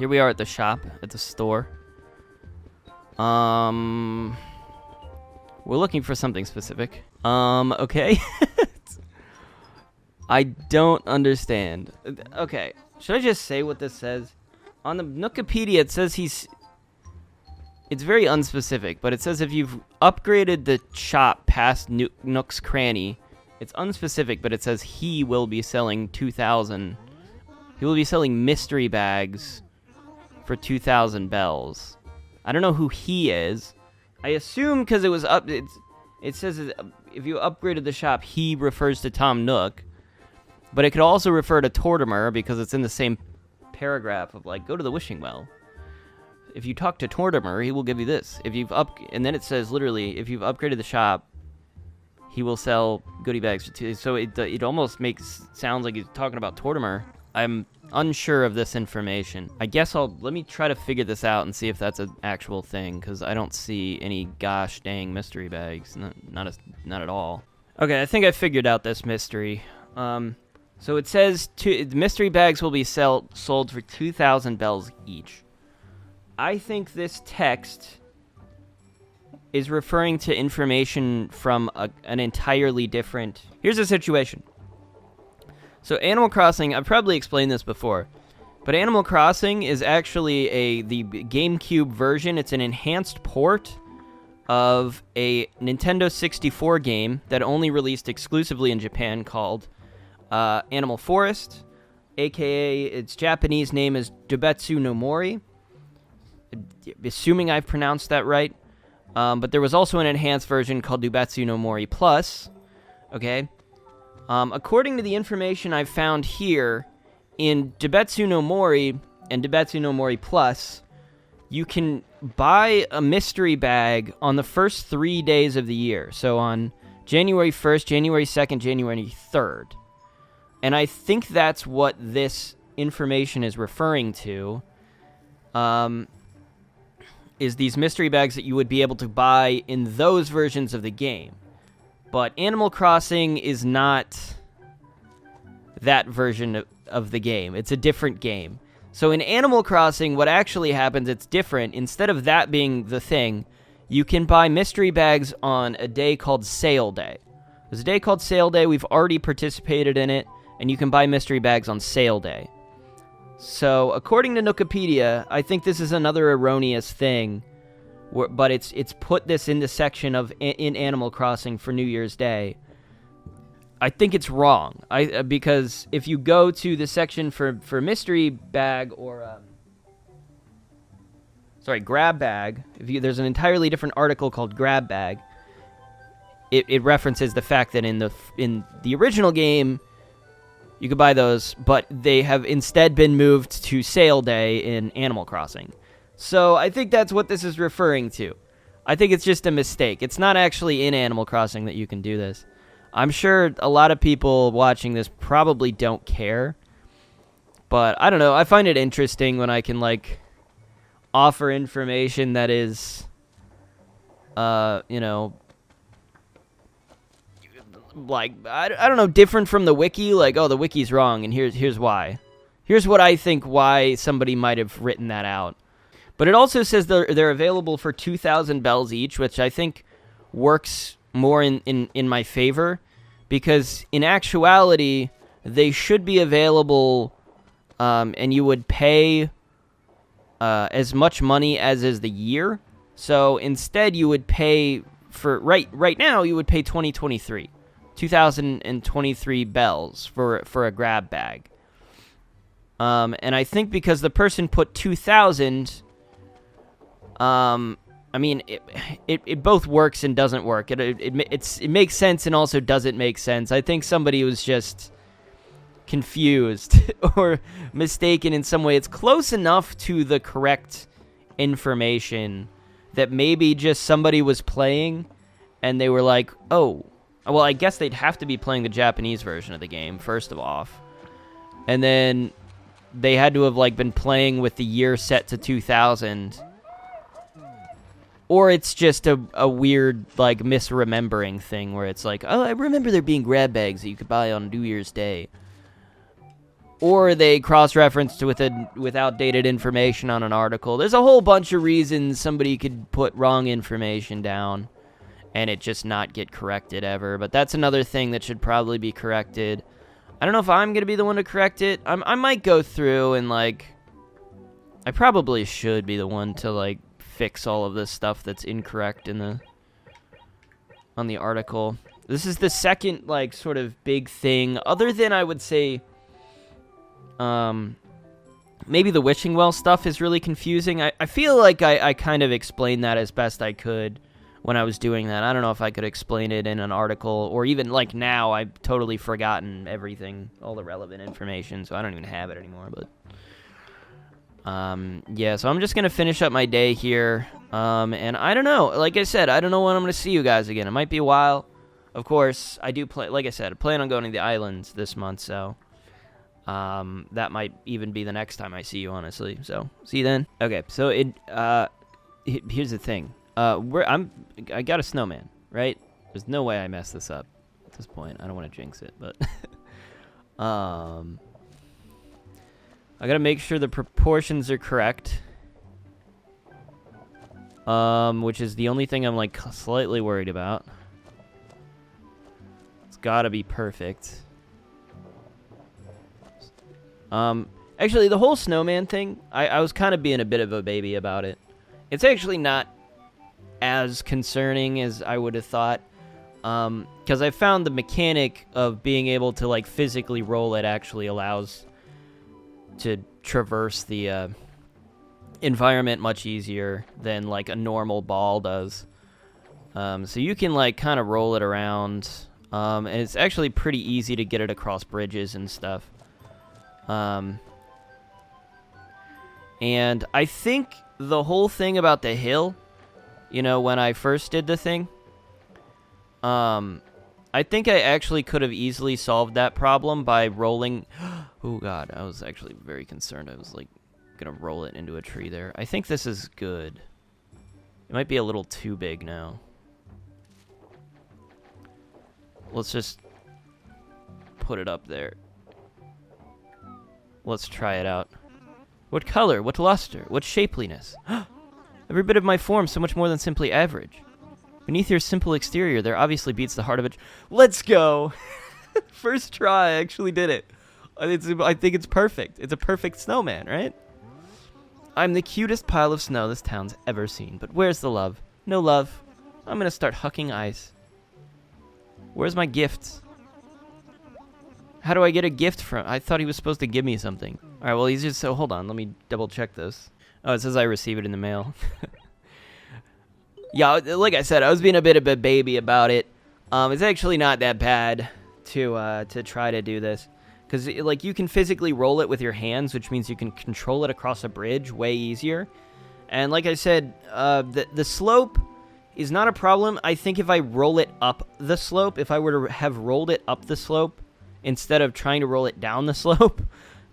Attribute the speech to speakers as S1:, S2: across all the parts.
S1: Here we are at the shop, at the store. We're looking for something specific. Okay. I don't understand. Okay, should I just say what this says? On the Nookipedia, it says it's very unspecific, but it says if you've upgraded the shop past Nook's Cranny, it's unspecific, but it says he will be selling 2,000. He will be selling mystery bags for 2,000 bells. I don't know who he is. I assume because it was up. It says if you upgraded the shop, he refers to Tom Nook, but it could also refer to Tortimer because it's in the same paragraph of like, go to the wishing well. If you talk to Tortimer, he will give you this. And then it says literally, if you've upgraded the shop, he will sell goodie bags for 2. So it almost sounds like he's talking about Tortimer. I'm unsure of this information. I guess let me try to figure this out and see if that's an actual thing, because I don't see any gosh dang mystery bags. Not at all. Okay, I think I figured out this mystery. So it says the mystery bags will be sold for 2,000 bells each. I think this text is referring to information from an entirely different... Here's the situation. So Animal Crossing, I've probably explained this before, but Animal Crossing is actually the GameCube version. It's an enhanced port of a Nintendo 64 game that only released exclusively in Japan called Animal Forest, aka its Japanese name is Dobetsu no Mori, assuming I've pronounced that right. But there was also an enhanced version called Dobetsu no Mori Plus, okay? According to the information I've found here, in Dobetsu no Mori and Dobetsu no Mori Plus, you can buy a mystery bag on the first 3 days of the year. So on January 1st, January 2nd, January 3rd. And I think that's what this information is referring to, is these mystery bags that you would be able to buy in those versions of the game. But Animal Crossing is not that version of the game. It's a different game. So in Animal Crossing, what actually happens, it's different. Instead of that being the thing, you can buy mystery bags on a day called Sale Day. There's a day called Sale Day. We've already participated in it, and you can buy mystery bags on Sale Day. So according to Nookipedia, I think this is another erroneous thing. But it's put this in the section of in Animal Crossing for New Year's Day. I think it's wrong. Because if you go to the section for mystery bag or grab bag, there's an entirely different article called grab bag. It references the fact that in the original game you could buy those, but they have instead been moved to Sale Day in Animal Crossing. So I think that's what this is referring to. I think it's just a mistake. It's not actually in Animal Crossing that you can do this. I'm sure a lot of people watching this probably don't care. But I don't know. I find it interesting when I can, like, offer information that is, like, I don't know, different from the wiki. Like, oh, the wiki's wrong, and here's why. Here's what I think why somebody might have written that out. But it also says they're available for 2,000 bells each, which I think works more in my favor, because in actuality, they should be available, and you would pay as much money as is the year. So instead, you would pay for right now. You would pay 2,023 bells for a grab bag. And I think because the person put 2,000. I mean, it both works and doesn't work. It makes sense and also doesn't make sense. I think somebody was just confused or mistaken in some way. It's close enough to the correct information that maybe just somebody was playing and they were like, oh, well, I guess they'd have to be playing the Japanese version of the game, first of all. And then they had to have, like, been playing with the year set to 2000. Or it's just a weird, like, misremembering thing where it's like, oh, I remember there being grab bags that you could buy on New Year's Day. or they cross-referenced with outdated information on an article. There's a whole bunch of reasons somebody could put wrong information down and it just not get corrected ever. But that's another thing that should probably be corrected. I don't know if I'm going to be the one to correct it. I might go through and, like... I probably should be the one to, like, fix all of this stuff that's incorrect on the article. This is the second, like, sort of big thing, other than, I would say, maybe the wishing well stuff is really confusing. I feel like I kind of explained that as best I could when I was doing that. I don't know if I could explain it in an article, or even, like, now, I've totally forgotten everything, all the relevant information, so I don't even have it anymore, but... yeah, so I'm just gonna finish up my day here, and I don't know, like I said, I don't know when I'm gonna see you guys again. It might be a while. Of course, I do like I said, I plan on going to the islands this month, so, that might even be the next time I see you, honestly, so, see you then. Okay, so here's the thing, I got a snowman, right? There's no way I mess this up at this point. I don't want to jinx it, but, I gotta make sure the proportions are correct. Which is the only thing I'm, like, slightly worried about. It's gotta be perfect. Actually, the whole snowman thing, I was kind of being a bit of a baby about it. It's actually not as concerning as I would have thought. Because I found the mechanic of being able to, like, physically roll it actually allows... to traverse the environment much easier than, like, a normal ball does. So you can, like, kind of roll it around, and it's actually pretty easy to get it across bridges and stuff. And I think the whole thing about the hill, you know, when I first did the thing, I think I actually could have easily solved that problem by rolling... Oh, God, I was actually very concerned. I was, like, gonna roll it into a tree there. I think this is good. It might be a little too big now. Let's just put it up there. Let's try it out. What color? What luster? What shapeliness? Every bit of my form so much more than simply average. Beneath your simple exterior, there obviously beats the heart of it. Let's go! First try, I actually did it. I think it's perfect. It's a perfect snowman, right? I'm the cutest pile of snow this town's ever seen. But where's the love? No love. I'm gonna start hucking ice. Where's my gifts? How do I get a gift from... I thought he was supposed to give me something. Alright, well, he's just... So, hold on. Let me double check this. Oh, it says I receive it in the mail. Yeah, like I said, I was being a bit of a baby about it. It's actually not that bad to try to do this. Because, like, you can physically roll it with your hands, which means you can control it across a bridge way easier. And like I said, the slope is not a problem. I think if I roll it up the slope, if I were to have rolled it up the slope instead of trying to roll it down the slope,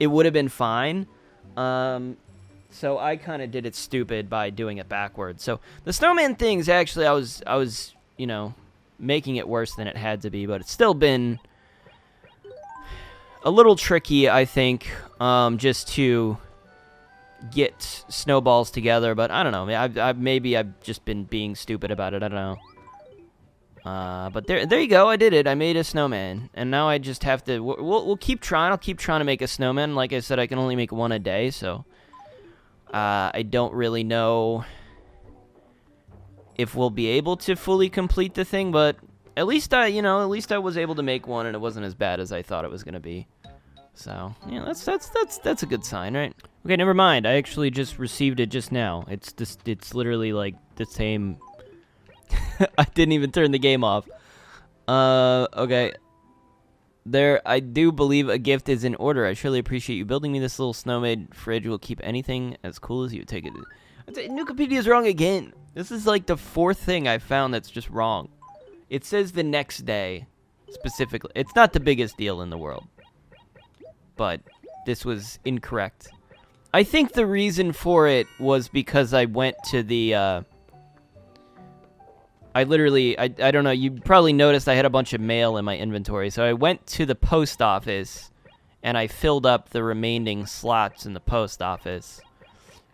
S1: it would have been fine. So I kind of did it stupid by doing it backwards. So the snowman things, actually, I was, you know, making it worse than it had to be, but it's still been... a little tricky, I think, just to get snowballs together, but I don't know. Maybe I've just been being stupid about it. I don't know. But there you go. I did it. I made a snowman, and now I just have to. We'll keep trying. I'll keep trying to make a snowman. Like I said, I can only make one a day, so I don't really know if we'll be able to fully complete the thing, but. At least I was able to make one, and it wasn't as bad as I thought it was gonna be. So, yeah, that's a good sign, right? Okay, never mind. I actually just received it just now. It's literally like the same. I didn't even turn the game off. Okay. I do believe a gift is in order. I surely appreciate you building me this little snow-made fridge. Will keep anything as cool as you. Take it. Nukopedia's wrong again. This is like the fourth thing I found that's just wrong. It says the next day, specifically. It's not the biggest deal in the world. But this was incorrect. I think the reason for it was because I went to the, I don't know, you probably noticed I had a bunch of mail in my inventory. So I went to the post office and I filled up the remaining slots in the post office.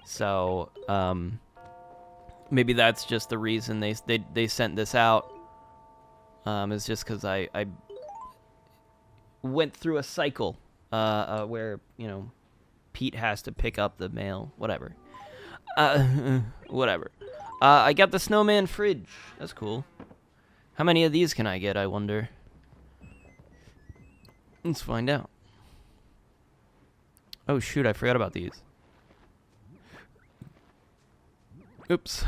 S1: So, maybe that's just the reason they sent this out. Is just because I went through a cycle where, you know, Pete has to pick up the mail. Whatever. Whatever. I got the snowman fridge. That's cool. How many of these can I get, I wonder? Let's find out. Oh, shoot, I forgot about these. Oops.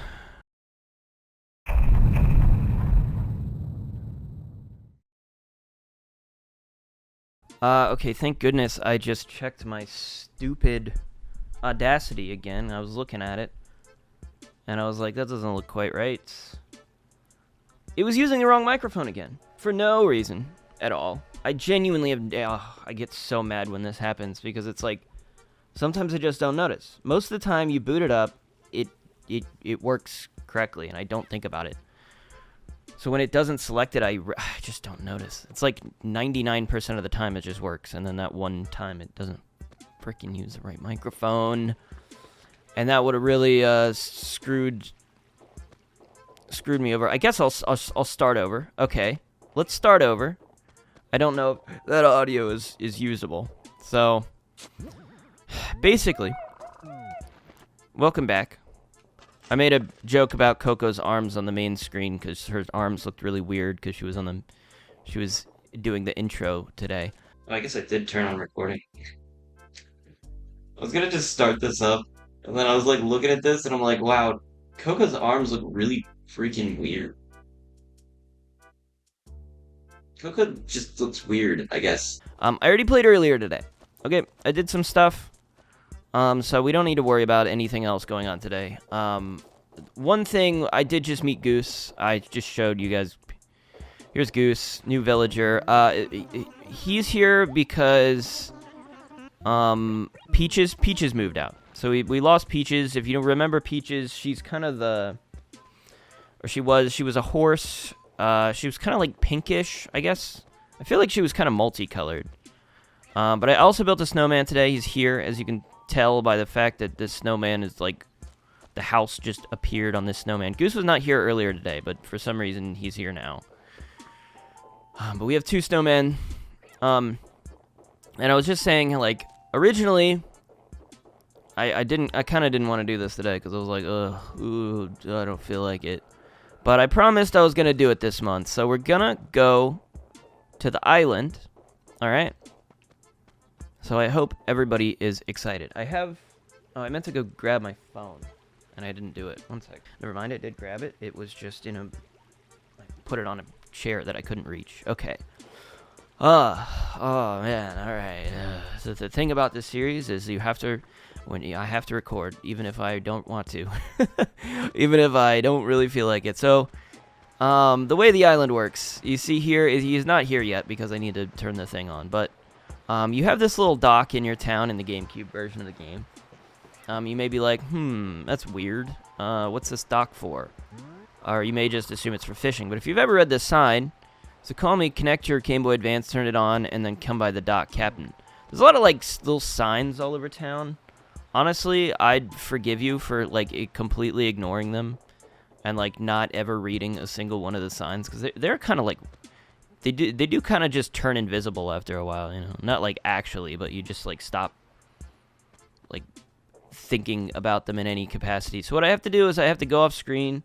S1: Okay, thank goodness I just checked my stupid Audacity again. I was looking at it, and I was like, that doesn't look quite right. It was using the wrong microphone again, for no reason at all. I genuinely have, I get so mad when this happens, because it's like, sometimes I just don't notice. Most of the time, you boot it up, it works correctly, and I don't think about it. So when it doesn't select it, I just don't notice. It's like 99% of the time it just works, and then that one time it doesn't freaking use the right microphone. And that would have really screwed me over. I guess I'll start over. Okay, let's start over. I don't know if that audio is usable. So, basically, welcome back. I made a joke about Coco's arms on the main screen because her arms looked really weird because she was doing the intro today. Oh, I guess I did turn on recording. I was gonna just start this up, and then I was like looking at this, and I'm like, wow, Coco's arms look really freaking weird. Coco just looks weird, I guess. I already played earlier today. Okay, I did some stuff. So we don't need to worry about anything else going on today. One thing, I did just meet Goose. I just showed you guys. Here's Goose, new villager. He's here because Peaches moved out. So we lost Peaches. If you don't remember Peaches, she's kind of she was a horse. She was kind of like pinkish, I guess. I feel like she was kind of multicolored. But I also built a snowman today. He's here, as you can tell by the fact that this snowman is like, the house just appeared on this snowman. Goose was not here earlier today, but for some reason he's here now. But we have two snowmen. And I was just saying, like, originally, I kind of didn't want to do this today because I was like, I don't feel like it. But I promised I was gonna do it this month, so we're gonna go to the island. All right. So I hope everybody is excited. I meant to go grab my phone, and I didn't do it. One sec. Never mind, I did grab it. It was just I put it on a chair that I couldn't reach. Okay. Oh man, alright. So the thing about this series is I have to record, even if I don't want to. Even if I don't really feel like it. So, the way the island works, you see here, he's not here yet because I need to turn the thing on, but you have this little dock in your town in the GameCube version of the game. You may be like, that's weird. What's this dock for? Or you may just assume it's for fishing. But if you've ever read this sign, so call me, connect your Game Boy Advance, turn it on, and then come by the dock, Captain. There's a lot of, like, little signs all over town. Honestly, I'd forgive you for, like, completely ignoring them and, like, not ever reading a single one of the signs. Because they're kind of, like, they do kind of just turn invisible after a while, you know. Not, like, actually, but you just, like, stop, like, thinking about them in any capacity. So what I have to do is I have to go off screen,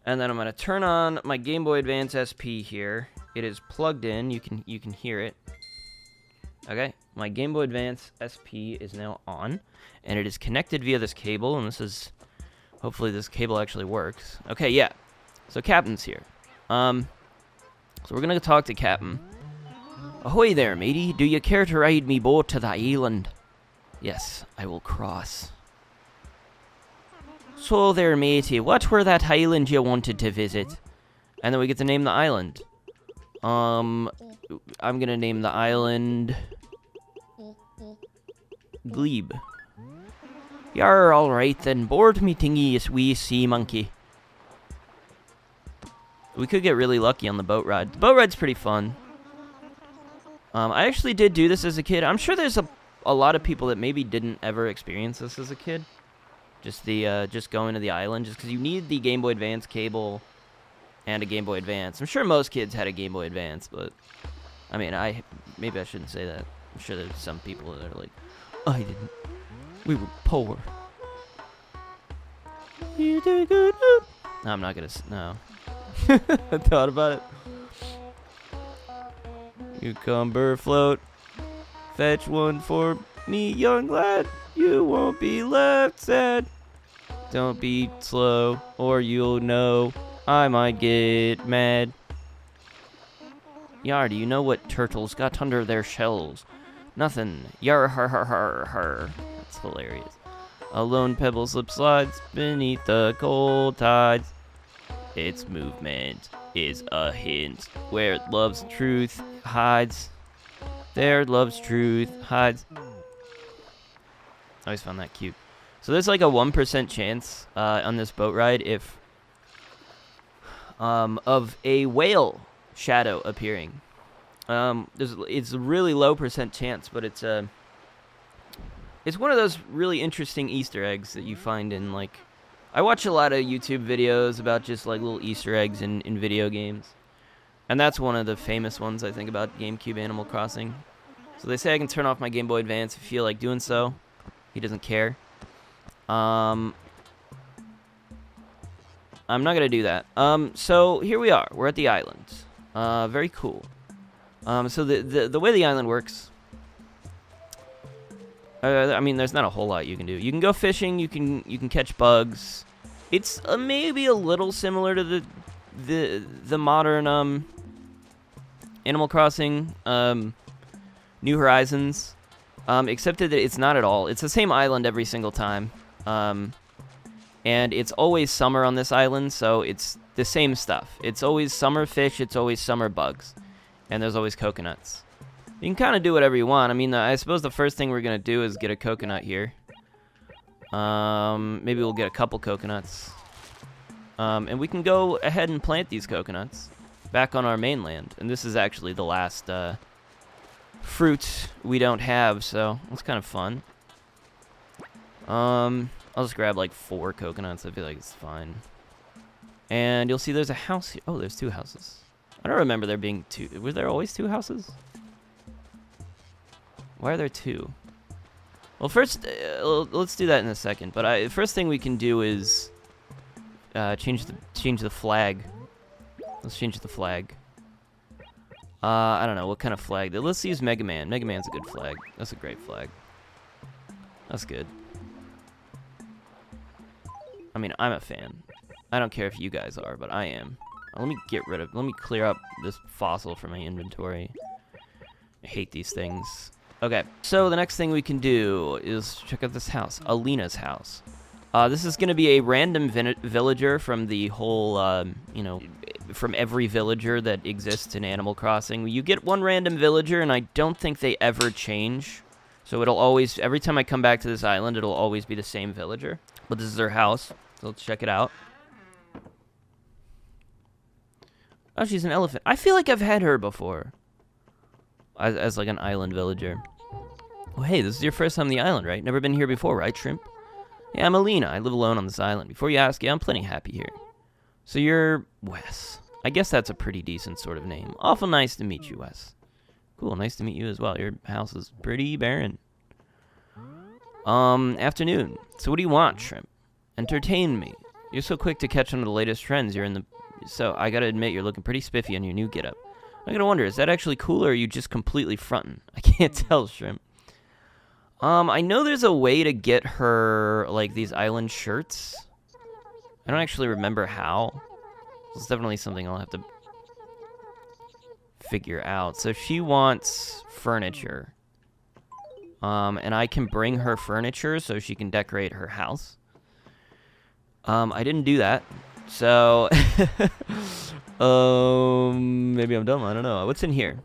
S1: and then I'm going to turn on my Game Boy Advance SP here. It is plugged in. You can hear it. Okay, my Game Boy Advance SP is now on, and it is connected via this cable, and hopefully this cable actually works. Okay, yeah. So Captain's here. So we're going to talk to Captain. Ahoy there, matey. Do you care to ride me boat to the island? Yes, I will cross. So there, matey, what were that island you wanted to visit? And then we get to name the island. I'm gonna name the island Glebe. You're alright then, board me thingy, you wee sea monkey. We could get really lucky on the boat ride. The boat ride's pretty fun. I actually did do this as a kid. I'm sure there's a lot of people that maybe didn't ever experience this as a kid. Just just going to the island, just because you need the Game Boy Advance cable and a Game Boy Advance. I'm sure most kids had a Game Boy Advance, but I mean, maybe I shouldn't say that. I'm sure there's some people that are like, I didn't. We were poor. You did good. No, I'm not gonna. No. I thought about it. Cucumber float, fetch one for me, young lad. You won't be left sad. Don't be slow, or you'll know I might get mad. Yar, do you know what turtles got under their shells? Nothing. Yar, har, har, har, har. That's hilarious. A lone pebble slip slides beneath the cold tides. Its movement is a hint where love's truth hides. There love's truth hides. I always found that cute. So there's like a 1% chance on this boat ride if of a whale shadow appearing. It's a really low percent chance, but it's one of those really interesting Easter eggs that you find in like. I watch a lot of YouTube videos about just like little Easter eggs in video games, and that's one of the famous ones I think about GameCube Animal Crossing. So they say I can turn off my Game Boy Advance if I feel like doing so. He doesn't care. I'm not gonna do that. So here we are. We're at the island. Very cool. So the way the island works. I mean, there's not a whole lot you can do. You can go fishing. You can catch bugs. It's maybe a little similar to the modern Animal Crossing New Horizons, except that it's not at all. It's the same island every single time, and it's always summer on this island, so it's the same stuff. It's always summer fish. It's always summer bugs, and there's always coconuts. You can kind of do whatever you want. I mean, I suppose the first thing we're going to do is get a coconut here. Maybe we'll get a couple coconuts. And we can go ahead and plant these coconuts back on our mainland. And this is actually the last fruit we don't have, so it's kind of fun. I'll just grab like 4 coconuts. I feel like it's fine. And you'll see there's a house here. Oh, there's 2 houses. I don't remember there being 2. Were there always 2 houses? Why are there 2? Well, first, let's do that in a second. But first thing we can do is change the flag. Let's change the flag. I don't know what kind of flag. Let's use Mega Man. Mega Man's a good flag. That's a great flag. That's good. I mean, I'm a fan. I don't care if you guys are, but I am. Let me clear up this fossil from my inventory. I hate these things. Okay, so the next thing we can do is check out this house, Alina's house. This is going to be a random villager from the whole, from every villager that exists in Animal Crossing. You get one random villager, and I don't think they ever change. So it'll always, every time I come back to this island, it'll always be the same villager. But this is her house, so let's check it out. Oh, she's an elephant. I feel like I've had her before. As like an island villager. Oh, hey, this is your first time on the island, right? Never been here before, right, Shrimp? Yeah, I'm Alina. I live alone on this island. Before you ask, yeah, I'm plenty happy here. So you're Wes. I guess that's a pretty decent sort of name. Awful nice to meet you, Wes. Cool, nice to meet you as well. Your house is pretty barren. Afternoon. So what do you want, Shrimp? Entertain me. You're so quick to catch on to the latest trends. So I gotta admit, you're looking pretty spiffy on your new getup. I'm gonna wonder, is that actually cool, or are you just completely frontin'? I can't tell, Shrimp. I know there's a way to get her, like, these island shirts. I don't actually remember how. It's definitely something I'll have to figure out. So she wants furniture. And I can bring her furniture so she can decorate her house. I didn't do that. So, maybe I'm dumb. I don't know. What's in here?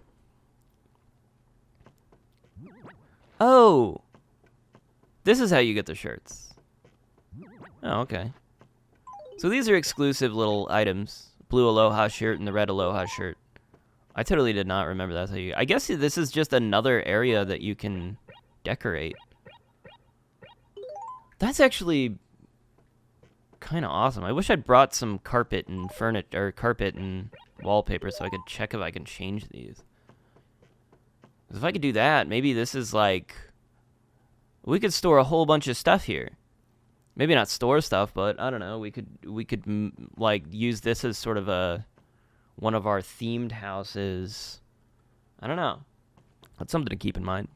S1: Oh, this is how you get the shirts. Oh, okay. So these are exclusive little items. Blue Aloha shirt and the red Aloha shirt. I totally did not remember that. I guess this is just another area that you can decorate. That's actually kind of awesome. I wish I'd brought some carpet and carpet and wallpaper so I could check if I can change these. 'Cause if I could do that, maybe this is like we could store a whole bunch of stuff here. Maybe not store stuff, but I don't know. We could like use this as sort of one of our themed houses. I don't know. That's something to keep in mind.